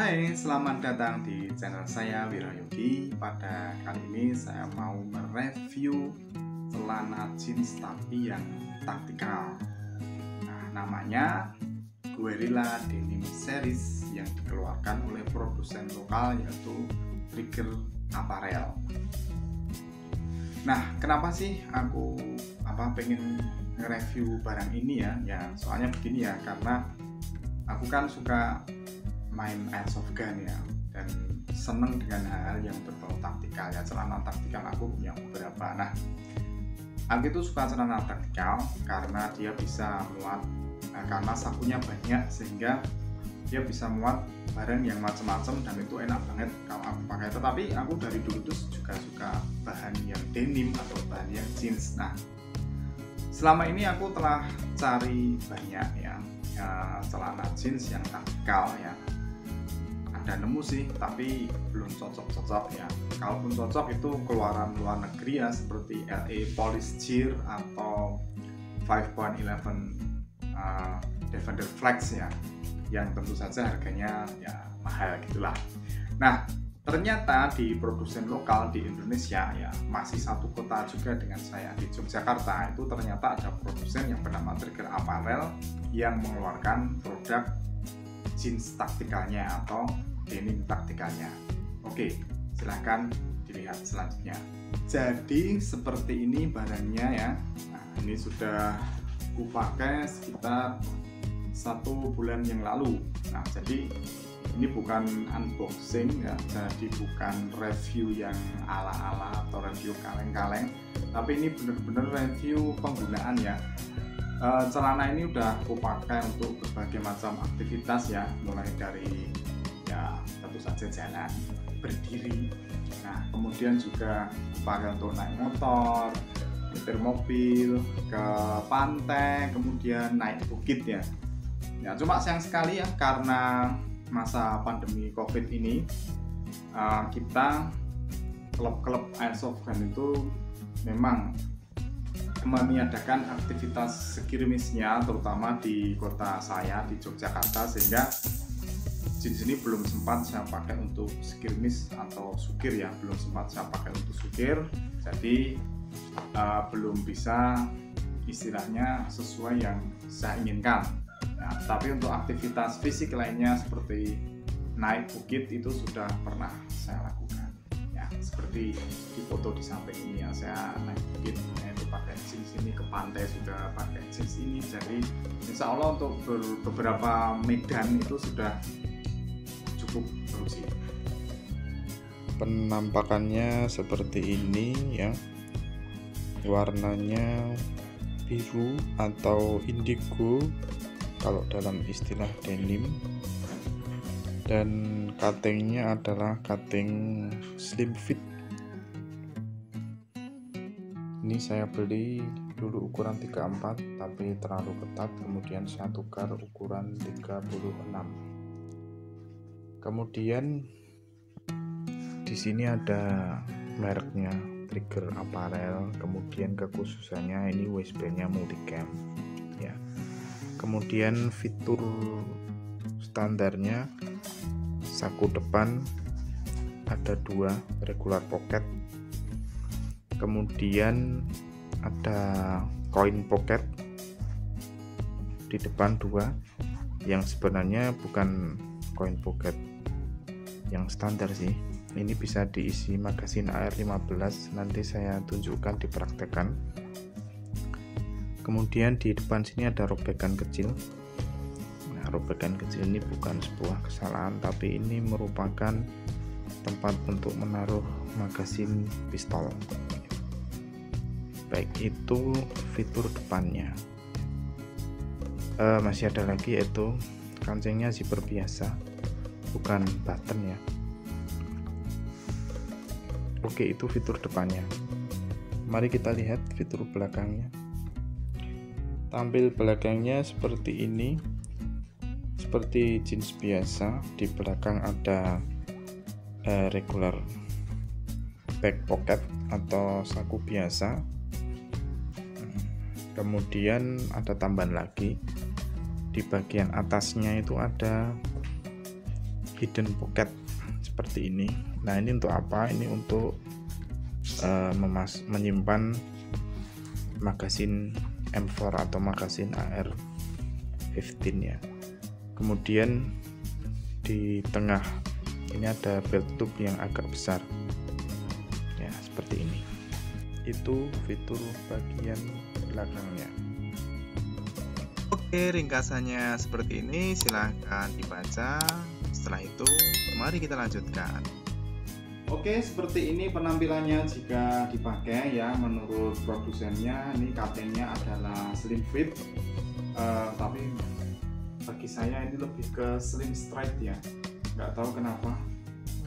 Hai, selamat datang di channel saya Wirayogi. Pada kali ini saya mau mereview celana jeans tapi yang taktikal. Nah, namanya Guerrilla Denim Series yang dikeluarkan oleh produsen lokal yaitu Trigger Apparel. Nah, kenapa sih aku pengen nge-review barang ini ya? Soalnya begini ya, karena aku kan suka main airsoft gun ya, dan seneng dengan hal yang berbau taktikal ya. Celana taktikal aku punya beberapa. Nah, aku itu suka celana taktikal karena dia bisa muat, karena sakunya banyak sehingga dia bisa muat barang yang macam-macam dan itu enak banget kalau aku pakai. Tetapi aku dari dulu tuh juga suka bahan yang denim atau bahan yang jeans. Nah, selama ini aku telah cari banyak ya celana jeans yang taktikal ya. Ada nemu sih, tapi belum cocok-cocok ya. Kalaupun cocok itu keluaran luar negeri ya, seperti LA Polyester atau 5.11 Defender Flex ya, yang tentu saja harganya ya mahal gitulah. Nah, ternyata di produsen lokal di Indonesia ya, masih satu kota juga dengan saya di Yogyakarta, itu ternyata ada produsen yang bernama Trigger Apparel yang mengeluarkan produk jeans taktikalnya atau denim taktikalnya. Oke, silahkan dilihat selanjutnya. Jadi seperti ini barangnya ya. Nah, ini sudah kupakai sekitar 1 bulan yang lalu. Nah, jadi ini bukan unboxing ya, jadi bukan review yang ala-ala atau review kaleng-kaleng, tapi ini benar-benar review penggunaan ya. Celana ini udah kupakai untuk berbagai macam aktivitas ya, mulai dari ya tentu saja jalan, berdiri. Nah, kemudian juga pakai untuk naik motor, nyetir mobil, ke pantai, kemudian naik bukit ya. Ya, cuma sayang sekali ya, karena masa pandemi COVID ini kita klub-klub airsoft gun itu memang meniadakan aktivitas sekirimisnya, terutama di kota saya di Yogyakarta, sehingga jeans ini belum sempat saya pakai untuk skirmish atau sukir ya, belum sempat saya pakai untuk sukir, jadi belum bisa istilahnya sesuai yang saya inginkan. Nah, tapi untuk aktivitas fisik lainnya seperti naik bukit itu sudah pernah saya lakukan ya, seperti di foto di samping ini ya, saya naik bukit itu pakai jeans ini, ke pantai juga pakai jeans ini. Jadi insya Allah untuk beberapa medan itu sudah cukup berusi. Penampakannya seperti ini ya, warnanya biru atau indigo kalau dalam istilah denim, dan cuttingnya adalah cutting slim fit. Ini saya beli dulu ukuran 34 tapi terlalu ketat, kemudian saya tukar ukuran 36. Kemudian di sini ada mereknya Trigger Apparel, kemudian kekhususannya ini waistbandnya multicam ya. Kemudian fitur standarnya saku depan ada 2 regular pocket, kemudian ada coin pocket di depan 2 yang sebenarnya bukan coin pocket yang standar sih. Ini bisa diisi magasin AR-15, nanti saya tunjukkan, dipraktekkan. Kemudian di depan sini ada robekan kecil. Nah, robekan kecil ini bukan sebuah kesalahan, tapi ini merupakan tempat untuk menaruh magasin pistol. Baik, itu fitur depannya. Masih ada lagi, yaitu kancingnya zipper biasa, bukan button ya. Oke, itu fitur depannya. Mari kita lihat fitur belakangnya. Tampil belakangnya seperti ini, seperti jeans biasa. Di belakang ada regular back pocket atau saku biasa. Kemudian ada tambahan lagi, di bagian atasnya itu ada hidden pocket seperti ini. Nah, ini untuk apa? Ini untuk menyimpan magasin M4 atau magasin AR-15 ya. Kemudian di tengah ini ada belt tube yang agak besar ya, seperti ini. Itu fitur bagian belakangnya. Oke, ringkasannya seperti ini, silahkan dibaca. Setelah itu mari kita lanjutkan. Oke, seperti ini penampilannya jika dipakai ya. Menurut produsennya ini katanya adalah slim fit, tapi bagi saya ini lebih ke slim straight ya, nggak tahu kenapa.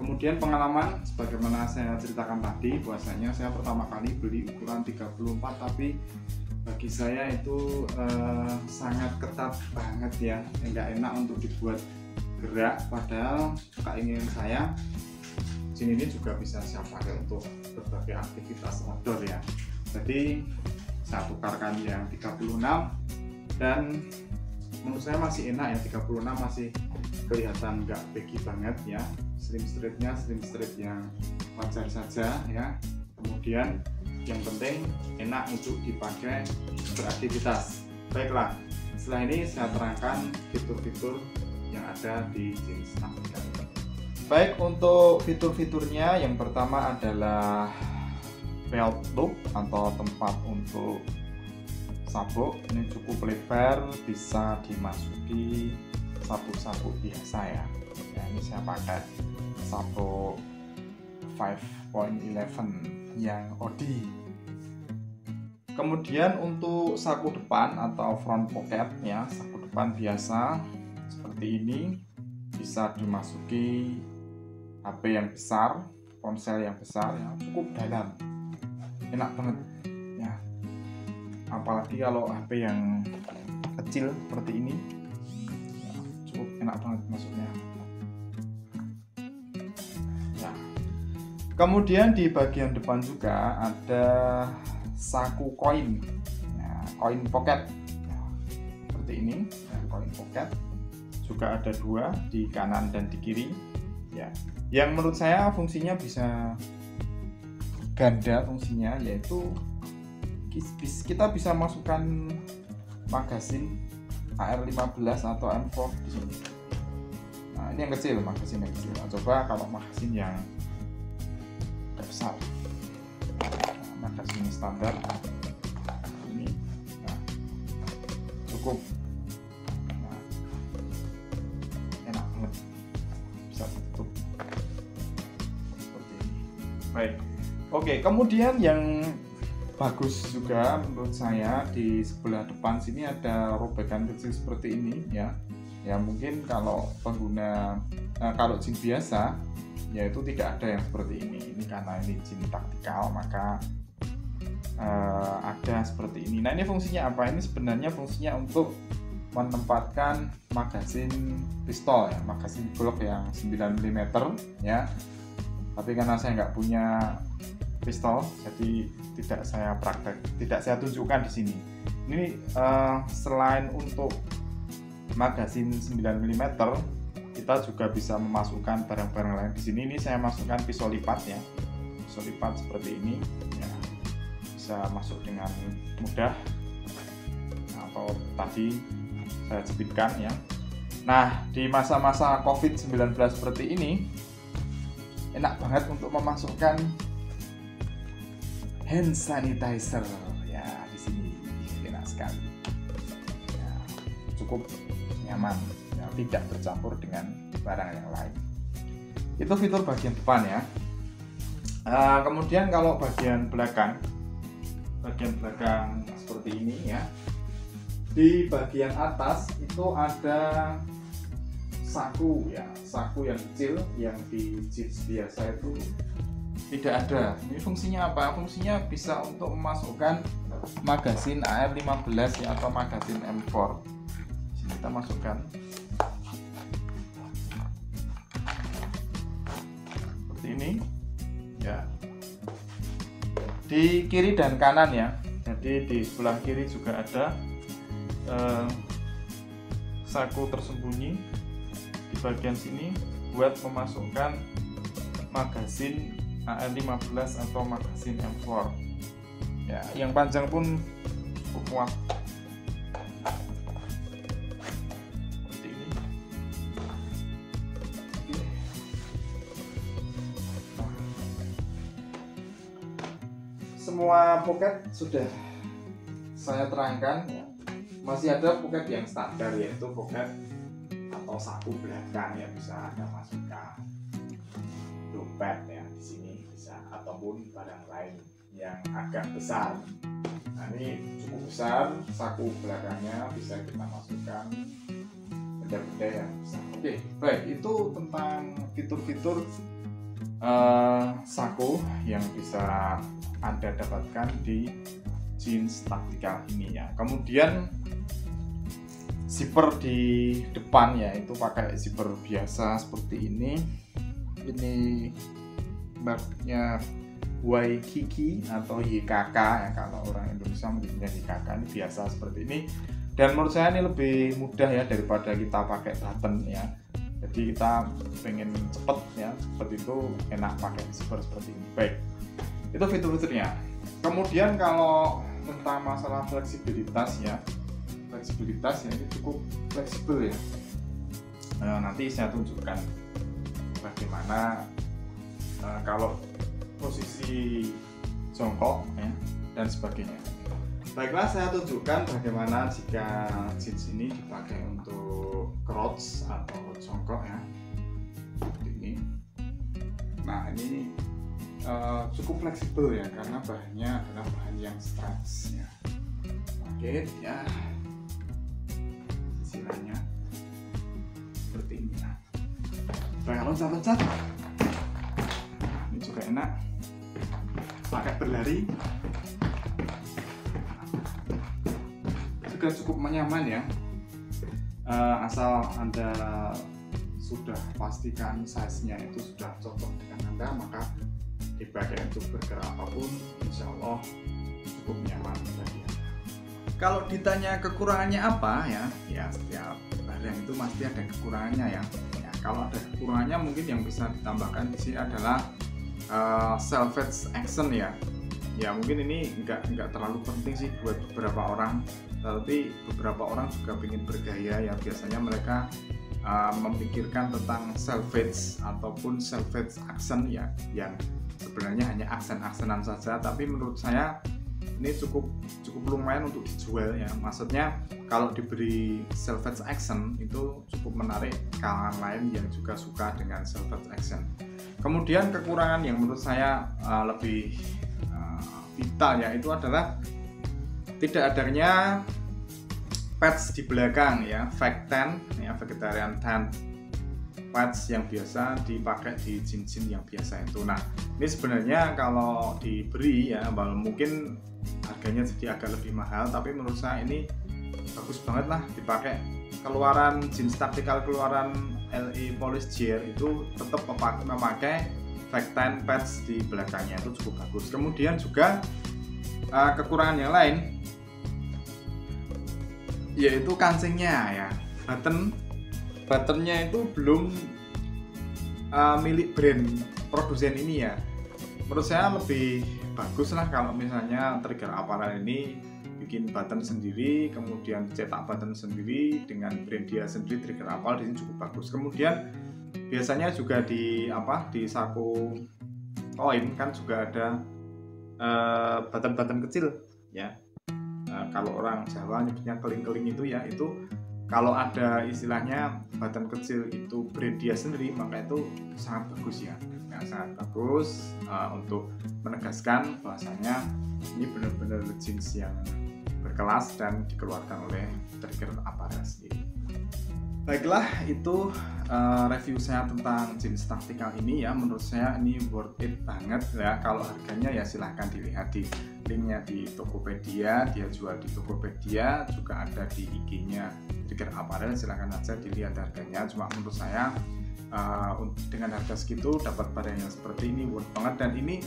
Kemudian pengalaman sebagaimana saya ceritakan tadi, bahwasanya saya pertama kali beli ukuran 34, tapi bagi saya itu sangat ketat banget ya, nggak enak untuk dibuat gerak. Padahal keinginan saya jin ini juga bisa saya pakai untuk berbagai aktivitas outdoor ya. Jadi saya tukarkan yang 36, dan menurut saya masih enak ya, 36 masih kelihatan nggak baggy banget ya. Slim straight yang wajar saja ya. Kemudian yang penting enak untuk dipakai beraktivitas. Baiklah, setelah ini saya terangkan fitur-fitur yang ada di jenis Navigator. Baik, untuk fitur-fiturnya yang pertama adalah belt loop atau tempat untuk sabuk. Ini cukup lebar, bisa dimasuki sabuk-sabuk biasa ya. Nah, ini saya pakai sabuk 5.11 yang OD. Kemudian untuk saku depan atau front pocket ya, saku depan biasa seperti ini, bisa dimasuki HP yang besar, ponsel yang besar ya, cukup dalam, enak banget ya. Apalagi kalau HP yang kecil seperti ini ya, cukup enak banget masuknya ya. Kemudian di bagian depan juga ada saku koin ya, koin pocket ya, seperti ini ya, koin pocket juga ada dua di kanan dan di kiri ya. Yang menurut saya fungsinya bisa ganda fungsinya, yaitu kita bisa masukkan magasin AR-15 atau M4 di sini. Nah, ini yang kecil, magasin yang kecil. Nah, coba kalau magasin yang besar, nah, magasin standar ini nah, cukup. Nah, enak banget, bisa tutup seperti ini. Baik, oke. Kemudian yang bagus juga menurut saya, di sebelah depan sini ada robekan kecil seperti ini ya. Ya mungkin kalau pengguna kalau jin biasa ya itu tidak ada yang seperti ini. Ini karena ini jin taktikal, maka ada seperti ini. Nah, ini fungsinya apa? Ini sebenarnya fungsinya untuk menempatkan magasin pistol ya, magasin Glock yang 9 mm ya. Tapi karena saya nggak punya pistol, jadi tidak saya tunjukkan di sini. Ini selain untuk magasin 9 mm, kita juga bisa memasukkan barang-barang lain di sini. Ini saya masukkan pisau lipat ya, pisau lipat seperti ini ya, bisa masuk dengan mudah. Nah, atau tadi saya jepitkan ya. Nah, di masa-masa COVID-19 seperti ini, enak banget untuk memasukkan hand sanitizer ya di sini, enak sekali ya, cukup nyaman ya, tidak bercampur dengan barang yang lain. Itu fitur bagian depan ya. Kemudian kalau bagian belakang seperti ini ya, di bagian atas itu ada saku ya, saku yang kecil yang di jeans biasa itu tidak ada. Ini fungsinya apa? Fungsinya bisa untuk memasukkan magasin AR-15 ya, atau magasin M4. Sini kita masukkan seperti ini ya, di kiri dan kanan ya. Jadi di sebelah kiri juga ada saku tersembunyi di bagian sini buat memasukkan magazin AR15 atau magazin M4 ya, yang panjang pun cukup muat seperti ini. Semua pocket sudah saya terangkan ya. Masih ada pocket yang standar, yaitu pocket atau saku belakang ya, bisa Anda masukkan dompet ya di sini bisa, ataupun barang lain yang agak besar. Nah, ini cukup besar, saku belakangnya bisa kita masukkan benda-benda yang besar. Oke, baik, itu tentang fitur-fitur saku yang bisa Anda dapatkan di jeans taktikal ini ya. Kemudian zipper di depan ya, itu pakai zipper biasa seperti ini. Ini merknya Waikiki atau YKK ya, kalau orang Indonesia menyebutnya YKK, ini biasa seperti ini. Dan menurut saya ini lebih mudah ya daripada kita pakai button ya. Jadi kita pengen cepet ya, seperti itu enak pakai zipper seperti ini. Baik, itu fitur-fiturnya. Kemudian kalau tentang masalah fleksibilitas ya, ini cukup fleksibel ya. Nanti saya tunjukkan bagaimana kalau posisi jongkok ya, dan sebagainya. Baiklah, saya tunjukkan bagaimana jika jeans ini dipakai untuk crouch atau jongkok ya, seperti ini. Nah, ini cukup fleksibel ya, karena bahannya adalah bahan yang stretch ya. Oke ya, sisi lainnya seperti ini ya. Kayak loncat-loncat, ini juga enak pakai berlari, juga cukup nyaman ya. Asal Anda sudah pastikan size-nya itu sudah cocok dengan Anda, maka dipakai untuk bergerak apapun, insya Allah cukup nyaman bagi Anda. Kalau ditanya kekurangannya apa ya setiap barang itu pasti ada kekurangannya ya. Kalau ada kekurangannya mungkin yang bisa ditambahkan di sini adalah selvage action ya. Ya mungkin ini nggak terlalu penting sih buat beberapa orang, tapi beberapa orang juga ingin bergaya ya, biasanya mereka memikirkan tentang selvage ataupun selvage action ya, yang sebenarnya hanya aksen-aksenan saja, tapi menurut saya ini cukup lumayan untuk dijual ya. Maksudnya kalau diberi selvage action itu cukup menarik kalangan lain yang juga suka dengan selvage action. Kemudian kekurangan yang menurut saya lebih vital ya, itu adalah tidak adanya patch di belakang ya, fake tan ya, vegetarian tan patch yang biasa dipakai di jeans yang biasa itu. Nah, ini sebenarnya kalau diberi ya, mungkin harganya jadi agak lebih mahal, tapi menurut saya ini bagus banget lah dipakai. Keluaran jeans taktikal keluaran LE Polish Gear itu tetap memakai fake tan patch di belakangnya, itu cukup bagus. Kemudian juga kekurangan yang lain yaitu kancingnya ya, buttonnya itu belum milik brand produsen ini ya. Menurut saya lebih bagus lah kalau misalnya Trigger Apparel ini bikin button sendiri, kemudian cetak button sendiri dengan brand dia sendiri, Trigger Apparel, di sini cukup bagus. Kemudian biasanya juga di saku koin kan juga ada button-button kecil ya. Kalau orang Jawa nyebutnya keling-keling itu ya, itu kalau ada istilahnya button kecil itu brand dia sendiri, maka itu sangat bagus ya. Sangat bagus untuk menegaskan bahwasanya ini benar-benar jeans yang berkelas dan dikeluarkan oleh Trigger Apparel sendiri. Baiklah, itu review saya tentang jeans taktikal ini ya. Menurut saya ini worth it banget ya. Kalau harganya ya silahkan dilihat di linknya di Tokopedia, dia jual di Tokopedia, juga ada di IG-nya Trigger Apparel, silahkan aja dilihat harganya. Cuma menurut saya dengan harga segitu dapat barang yang seperti ini worth banget, dan ini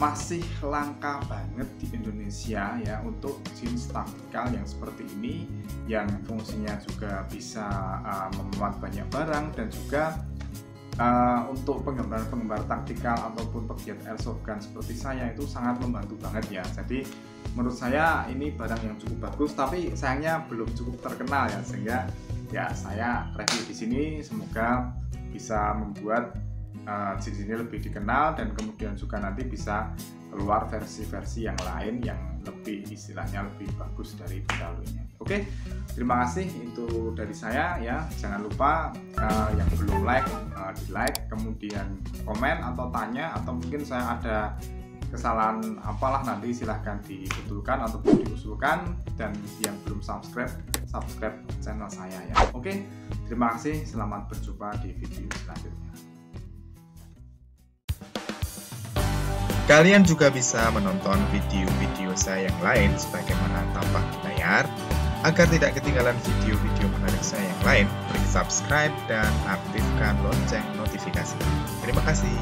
masih langka banget di Indonesia ya untuk jeans taktikal yang seperti ini, yang fungsinya juga bisa memuat banyak barang dan juga untuk penggemar taktikal ataupun pegiat airsoft gun seperti saya itu sangat membantu banget ya. Jadi menurut saya ini barang yang cukup bagus, tapi sayangnya belum cukup terkenal ya, sehingga ya saya review di sini. Semoga bisa membuat jenis ini lebih dikenal, dan kemudian juga nanti bisa keluar versi-versi yang lain yang lebih istilahnya lebih bagus dari pendahulunya. Oke, terima kasih itu dari saya ya. Jangan lupa yang belum di like, kemudian komen atau tanya, atau mungkin saya ada kesalahan apalah nanti silahkan dibetulkan ataupun diusulkan, dan yang belum subscribe channel saya ya. Oke, terima kasih, selamat berjumpa di video selanjutnya. Kalian juga bisa menonton video-video saya yang lain sebagaimana tampak di layar. Agar tidak ketinggalan video-video menarik saya yang lain, klik subscribe dan aktifkan lonceng notifikasi. Terima kasih.